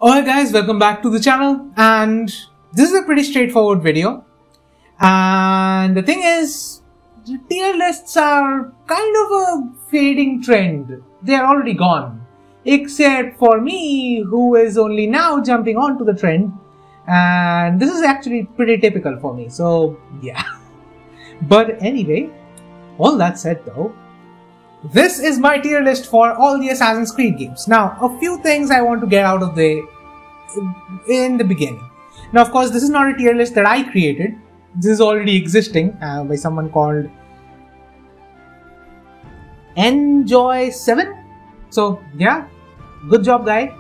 Alright guys, welcome back to the channel, and this is a pretty straightforward video. And the thing is, the tier lists are kind of a fading trend. They are already gone. Except for me, who is only now jumping onto the trend. And this is actually pretty typical for me, so yeah. But anyway, all that said though, this is my tier list for all the Assassin's Creed games. Now, a few things I want to get out of in the beginning. Now, of course, this is not a tier list that I created. This is already existing by someone called Enjoy7. So, yeah, good job, guy.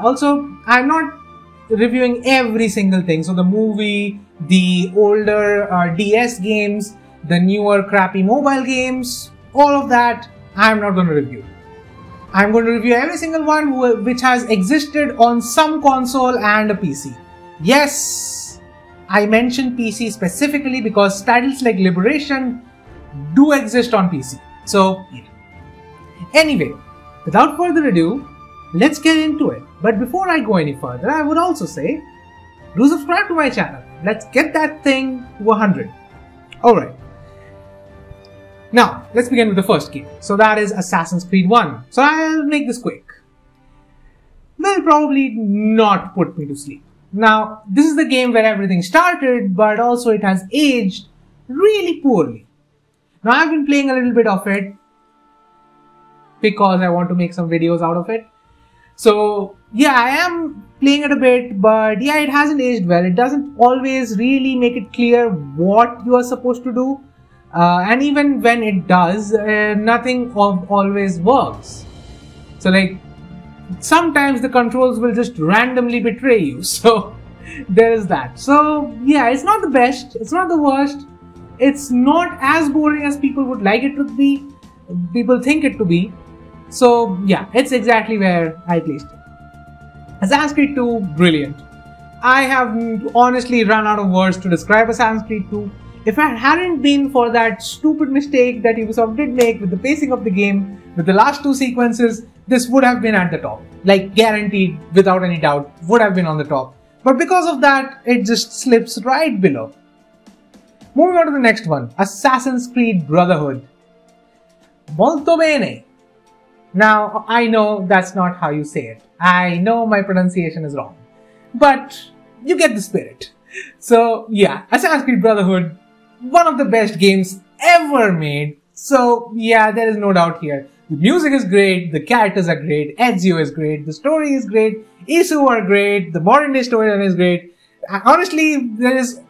Also, I'm not reviewing every single thing. So, the movie, the older DS games, the newer crappy mobile games, all of that, I'm not going to review. I'm going to review every single one which has existed on some console and a PC. Yes, I mentioned PC specifically because titles like Liberation do exist on PC. So, yeah. Anyway, without further ado, let's get into it. But before I go any further, I would also say, do subscribe to my channel. Let's get that thing to 100. Alright. Now, let's begin with the first game. So that is Assassin's Creed 1. So I'll make this quick. Will probably not put me to sleep. Now, this is the game where everything started, but also it has aged really poorly. Now, I've been playing a little bit of it because I want to make some videos out of it. So, yeah, I am playing it a bit, but yeah, it hasn't aged well. It doesn't always really make it clear what you are supposed to do. And even when it does, nothing always works. So like, sometimes the controls will just randomly betray you. So there is that. So yeah, it's not the best. It's not the worst. It's not as boring as people would like it to be. People think it to be. So yeah, it's exactly where I placed it. Assassin's Creed 2, brilliant. I have honestly run out of words to describe Assassin's Creed 2. If it hadn't been for that stupid mistake that Ubisoft did make with the pacing of the game, with the last two sequences, this would have been at the top. Like, guaranteed, without any doubt, would have been on the top. But because of that, it just slips right below. Moving on to the next one, Assassin's Creed Brotherhood. Molto bene. Now, I know that's not how you say it. I know my pronunciation is wrong. But you get the spirit. So, yeah, Assassin's Creed Brotherhood, one of the best games ever made. So yeah, there is no doubt here. The music is great, the characters are great, Ezio is great, the story is great, Isu are great, the modern day storyline is great. Honestly, there is,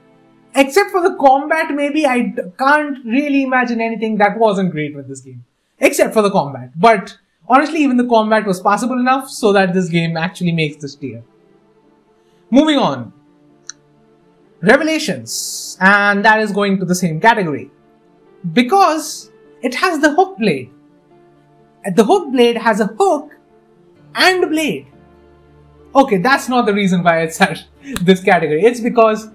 except for the combat, maybe I can't really imagine anything that wasn't great with this game. Except for the combat. But honestly, even the combat was passable enough so that this game actually makes this tier. Moving on. Revelations, and that is going to the same category because it has the hook blade. The hook blade has a hook and a blade. Okay, that's not the reason why it's at this category. It's because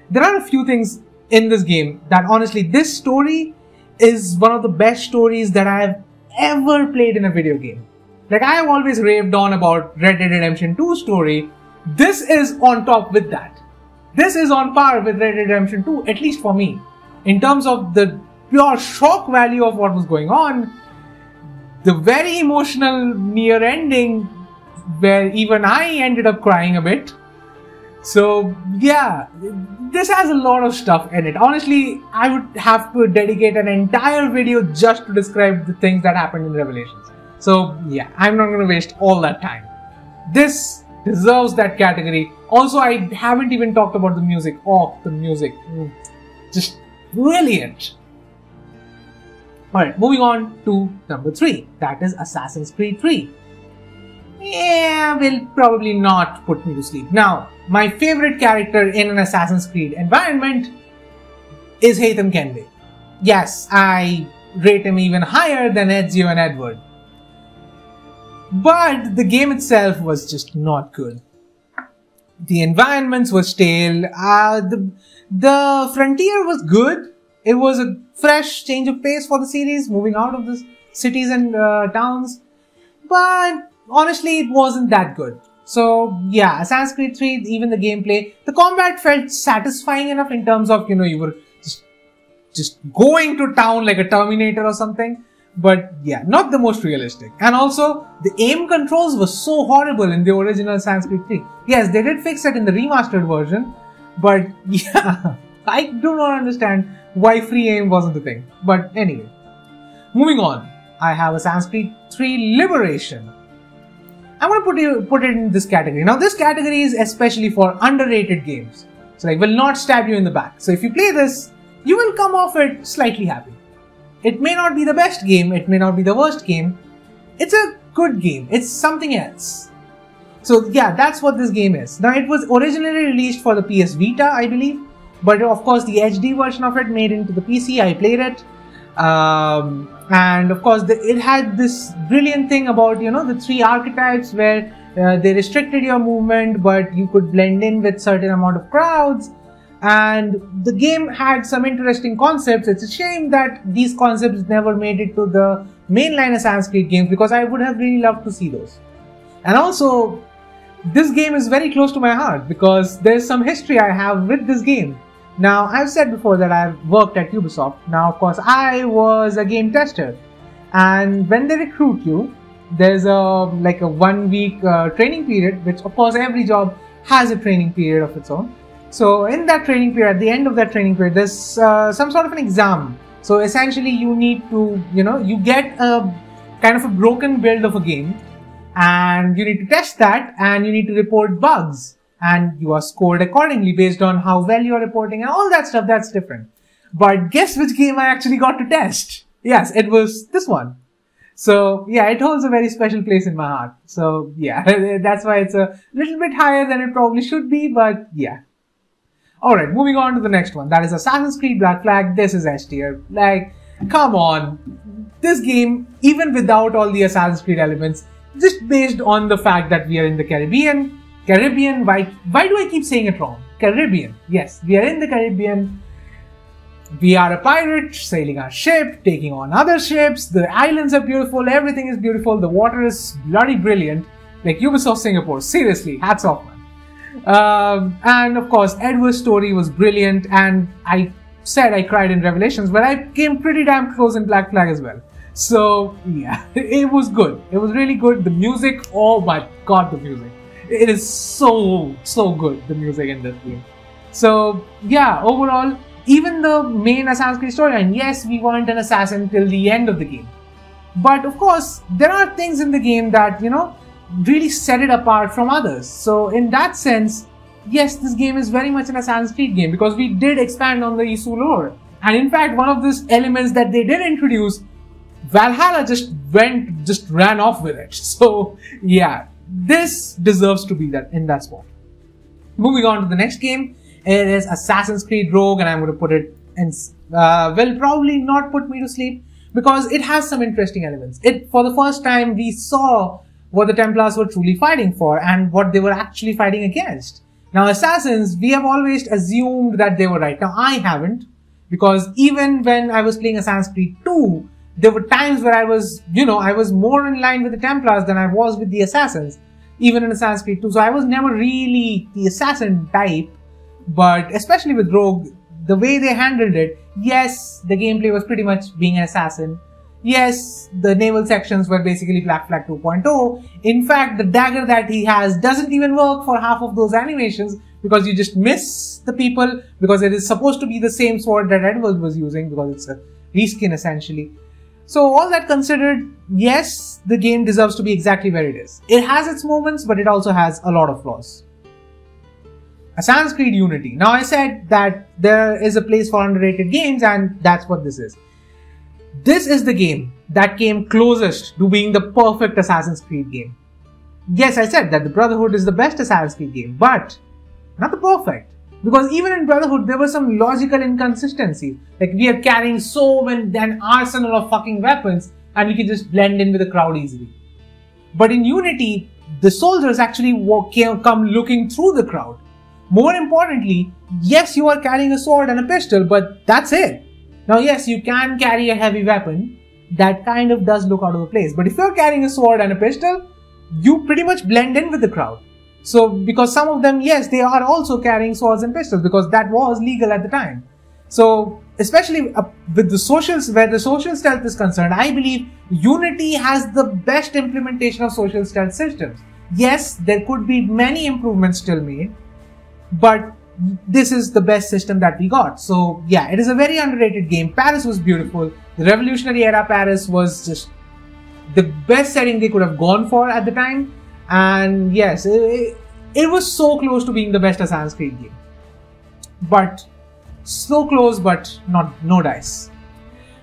there are a few things in this game that honestly, this story is one of the best stories that I have ever played in a video game. Like, I have always raved on about Red Dead Redemption 2 story. This is on top with that. This is on par with Red Dead Redemption 2, at least for me. In terms of the pure shock value of what was going on, the very emotional near ending where even I ended up crying a bit. So yeah, this has a lot of stuff in it. Honestly, I would have to dedicate an entire video just to describe the things that happened in Revelations. So yeah, I'm not going to waste all that time. This deserves that category. Also, I haven't even talked about the music. Oh, the music. Just brilliant. Alright, moving on to number 3. That is Assassin's Creed 3. Yeah, will probably not put me to sleep. Now, my favorite character in an Assassin's Creed environment is Haytham Kenway. Yes, I rate him even higher than Ezio and Edward. But the game itself was just not good. The environments were stale. The frontier was good. It was a fresh change of pace for the series, moving out of the cities and towns. But honestly, it wasn't that good. So yeah, Assassin's Creed 3, even the gameplay, the combat felt satisfying enough in terms of, you were just going to town like a Terminator or something. But yeah, not the most realistic. And also, the aim controls were so horrible in the original Assassin's Creed 3. Yes, they did fix it in the remastered version. But yeah, I do not understand why free aim wasn't the thing. But anyway, moving on. I have Assassin's Creed 3 Liberation. I'm going to put it in this category. Now, this category is especially for underrated games. So, like, will not stab you in the back. So, if you play this, you will come off it slightly happy. It may not be the best game. It may not be the worst game. It's a good game. It's something else. So, yeah, that's what this game is. Now, it was originally released for the PS Vita, I believe. But, of course, the HD version of it made into the PC. I played it. And of course, it had this brilliant thing about, the 3 archetypes where they restricted your movement, but you could blend in with certain amount of crowds. And the game had some interesting concepts. It's a shame that these concepts never made it to the mainline Assassin's Creed games, because I would have really loved to see those. And also, this game is very close to my heart because there's some history I have with this game. Now, I've said before that I've worked at Ubisoft. Now, of course, I was a game tester. And when they recruit you, there's a 1 week training period, which of course every job has a training period of its own. So, in that training period, at the end of that training period, there's some sort of an exam. So, essentially, you need to, you get a kind of a broken build of a game. And you need to test that and you need to report bugs. And you are scored accordingly based on how well you are reporting and all that stuff. That's different. But guess which game I actually got to test? Yes, it was this one. So yeah, it holds a very special place in my heart. So yeah, that's why it's a little bit higher than it probably should be. But yeah. Alright, moving on to the next one. That is Assassin's Creed Black Flag. This is S tier. Like, come on. This game, even without all the Assassin's Creed elements, just based on the fact that we are in the Caribbean, why do I keep saying it wrong? Caribbean. Yes, we are in the Caribbean. We are a pirate sailing our ship, taking on other ships. The islands are beautiful. Everything is beautiful. The water is bloody brilliant. Like Ubisoft Singapore. Seriously, hats off, man. And of course, Edward's story was brilliant. And I said I cried in Revelations, but I came pretty damn close in Black Flag as well. So yeah, it was good. It was really good. The music, oh my god, the music. It is so good, the music in this game. So yeah, overall, even the main Assassin's Creed storyline, yes, we weren't an assassin till the end of the game. But of course, there are things in the game that, really set it apart from others. So in that sense, yes, this game is very much an Assassin's Creed game because we did expand on the Isu lore. And in fact, one of those elements that they did introduce, Valhalla just ran off with it. So yeah. This deserves to be in that spot. Moving on to the next game, it is Assassin's Creed Rogue, and I'm going to put it in, will probably not put me to sleep because it has some interesting elements. For the first time, we saw what the Templars were truly fighting for and what they were actually fighting against. Now, Assassins, we have always assumed that they were right. Now, I haven't, because even when I was playing Assassin's Creed 2, there were times where I was more in line with the Templars than I was with the Assassins, even in Assassin's Creed 2. So I was never really the Assassin type, but especially with Rogue, the way they handled it, yes, the gameplay was pretty much being an Assassin. Yes, the naval sections were basically Black Flag 2.0. In fact, the dagger that he has doesn't even work for half of those animations because you just miss the people because it is supposed to be the same sword that Edward was using because it's a reskin essentially. So all that considered, yes, the game deserves to be exactly where it is. It has its moments, but it also has a lot of flaws. Assassin's Creed Unity. Now I said that there is a place for underrated games and that's what this is. This is the game that came closest to being the perfect Assassin's Creed game. Yes, I said that the Brotherhood is the best Assassin's Creed game, but not the perfect. Because even in Brotherhood, there were some logical inconsistencies. Like, we are carrying an arsenal of fucking weapons and we can just blend in with the crowd easily. But in Unity, the soldiers actually come looking through the crowd. More importantly, yes, you are carrying a sword and a pistol, but that's it. Now, yes, you can carry a heavy weapon. That kind of does look out of place. But if you're carrying a sword and a pistol, you pretty much blend in with the crowd. So, because some of them, yes, they are also carrying swords and pistols because that was legal at the time. So, especially with the socials, where the social stealth is concerned, I believe Unity has the best implementation of social stealth systems. Yes, there could be many improvements still made, but this is the best system that we got. So yeah, it is a very underrated game. Paris was beautiful. The Revolutionary Era Paris was just the best setting they could have gone for at the time. And yes, it was so close to being the best Assassin's Creed game. But so close, but no dice.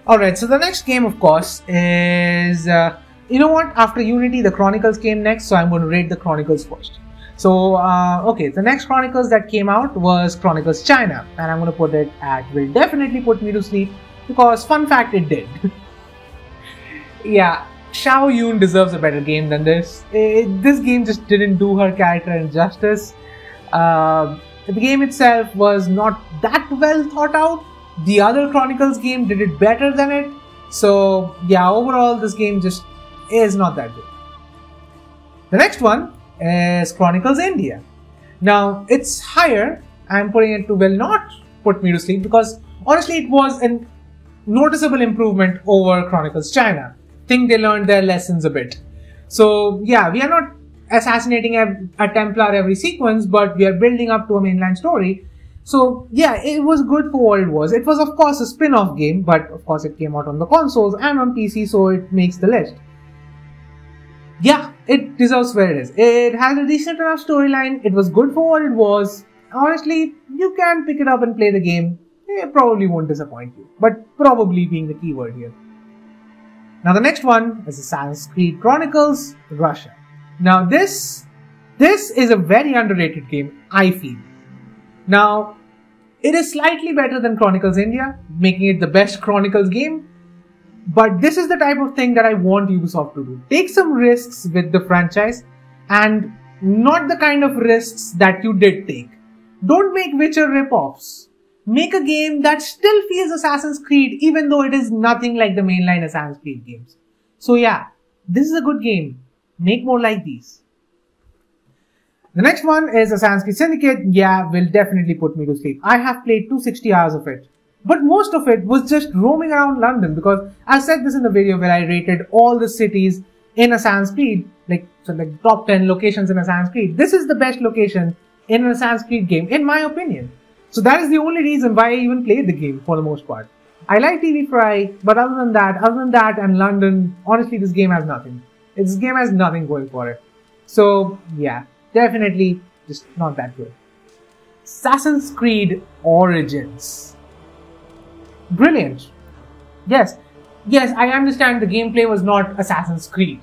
Alright, so the next game, of course, is... you know what? After Unity, the Chronicles came next, so I'm going to rate the Chronicles first. So, okay, the next Chronicles that came out was Chronicles China, and I'm going to put it at will definitely put me to sleep, because fun fact, it did. Yeah, Xiao Yun deserves a better game than this. This game just didn't do her character injustice. The game itself was not that well thought out. The other Chronicles game did it better than it. So, yeah, overall, this game just is not that good. The next one is Chronicles India. Now, it's higher. I'm putting it to will not put me to sleep because honestly it was a noticeable improvement over Chronicles China. I think they learned their lessons a bit. So yeah, we are not assassinating a Templar every sequence, but we are building up to a mainline story. So yeah, it was good for what it was. It was of course a spin-off game, but of course it came out on the consoles and on PC, so it makes the list. Yeah, it deserves where it is. It has a decent enough storyline. It was good for what it was. Honestly, you can pick it up and play the game. It probably won't disappoint you. But probably being the keyword here. Now the next one is the Sanskrit Chronicles Russia. Now this is a very underrated game, I feel. Now, it is slightly better than Chronicles India, making it the best Chronicles game. But this is the type of thing that I want Ubisoft to do. Take some risks with the franchise and not the kind of risks that you did take. Don't make Witcher rip-offs. Make a game that still feels Assassin's Creed even though it is nothing like the mainline Assassin's Creed games. So yeah, this is a good game. Make more like these. The next one is a Sanskrit Syndicate. Yeah, will definitely put me to sleep. I have played 260 hours of it. But most of it was just roaming around London because I said this in the video where I rated all the cities in Assassin's Creed, like top 10 locations in Assassin's Creed. This is the best location in an Assassin's Creed game, in my opinion. So that is the only reason why I even played the game for the most part. I like TV Fry, but other than that and London, honestly this game has nothing. This game has nothing going for it. So yeah, definitely just not that good. Assassin's Creed Origins. Brilliant. Yes, I understand the gameplay was not Assassin's Creed,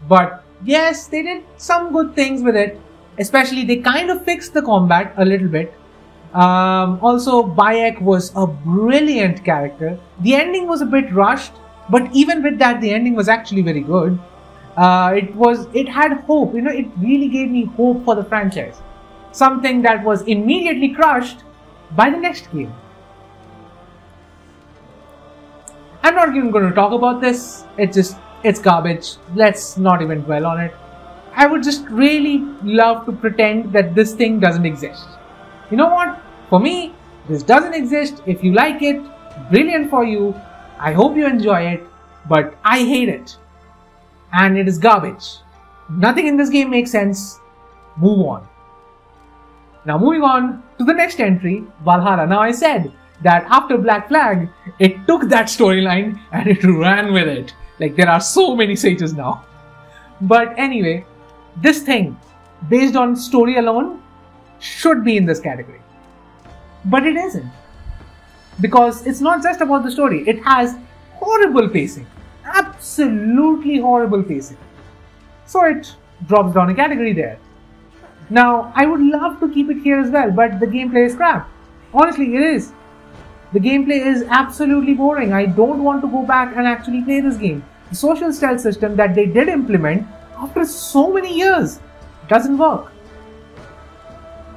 but yes, they did some good things with it. Especially, they kind of fixed the combat a little bit. Also, Bayek was a brilliant character. The ending was a bit rushed, but even with that, the ending was actually very good. It had hope. You know, it really gave me hope for the franchise. Something that was immediately crushed by the next game. I'm not even going to talk about this. It's garbage. Let's not even dwell on it. I would just really love to pretend that this thing doesn't exist. You know what? For me, this doesn't exist. If you like it, brilliant for you. I hope you enjoy it, but I hate it. And it is garbage. Nothing in this game makes sense. Move on. Now moving on to the next entry, Valhalla. Now I said that after Black Flag, it took that storyline and it ran with it. Like there are so many sages now. But anyway, this thing, based on story alone, should be in this category. But it isn't. Because it's not just about the story. It has horrible pacing. Absolutely horrible pacing. So it drops down a category there. Now, I would love to keep it here as well, but the gameplay is crap. Honestly, it is. The gameplay is absolutely boring. I don't want to go back and actually play this game. The social stealth system that they did implement after so many years doesn't work.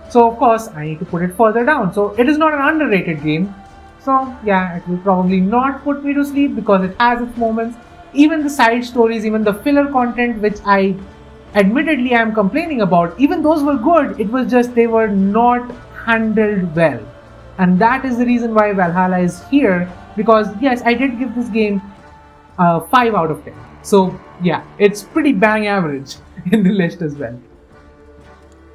So of course, I need to put it further down. So it is not an underrated game. So yeah, it will probably not put me to sleep because it has its moments. Even the side stories, even the filler content, which I admittedly I am complaining about, even those were good, it was just they were not handled well. And that is the reason why Valhalla is here, because yes, I did give this game 5 out of 10. So yeah, it's pretty bang average in the list as well.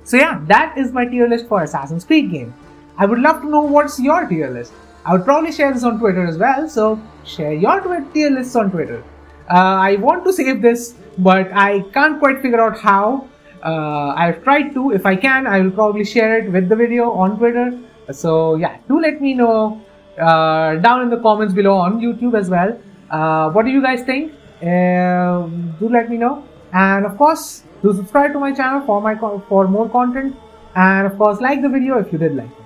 So yeah, that is my tier list for Assassin's Creed game. I would love to know what's your tier list. I would probably share this on Twitter as well, so share your tier lists on Twitter. I want to save this, but I can't quite figure out how. I've tried to. If I can, I will probably share it with the video on Twitter. So yeah, do let me know down in the comments below on YouTube as well. What do you guys think? Do let me know. And of course, do subscribe to my channel for more content. And of course, like the video if you did like it.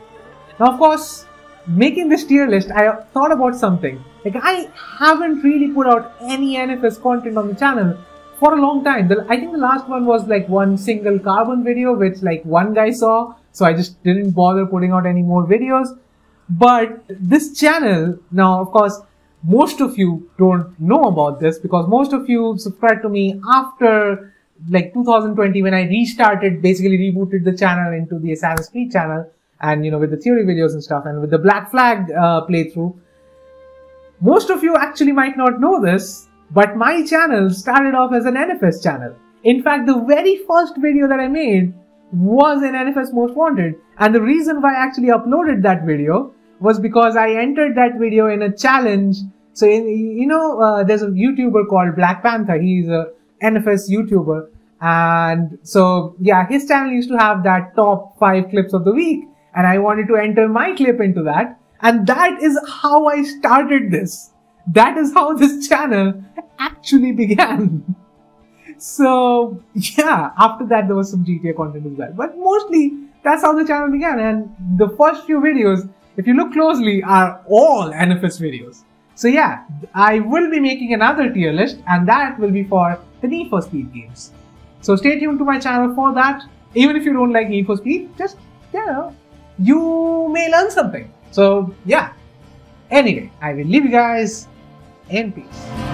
Now, of course, making this tier list, I thought about something. Like, I haven't really put out any NFS content on the channel for a long time. I think the last one was like one single carbon video, which like one guy saw. So I just didn't bother putting out any more videos. But this channel, now of course, most of you don't know about this because most of you subscribed to me after like 2020 when I restarted, basically rebooted the channel into the Assassin's Creed channel, and you know, with the theory videos and stuff, and with the Black Flag playthrough. Most of you actually might not know this, but my channel started off as an NFS channel. In fact, the very first video that I made was an NFS Most Wanted, and the reason why I actually uploaded that video was because I entered that video in a challenge. So, there's a YouTuber called Black Panther. He's a NFS YouTuber. And so, yeah, his channel used to have that top 5 clips of the week. And I wanted to enter my clip into that. And that is how I started this. That is how this channel actually began. So, yeah, after that there was some GTA content as well. But mostly, that's how the channel began. And the first few videos, if you look closely, are all NFS videos. So yeah, I will be making another tier list, and that will be for the Need for Speed games. So stay tuned to my channel for that. Even if you don't like Need for Speed, just, you may learn something. So yeah, anyway, I will leave you guys in peace.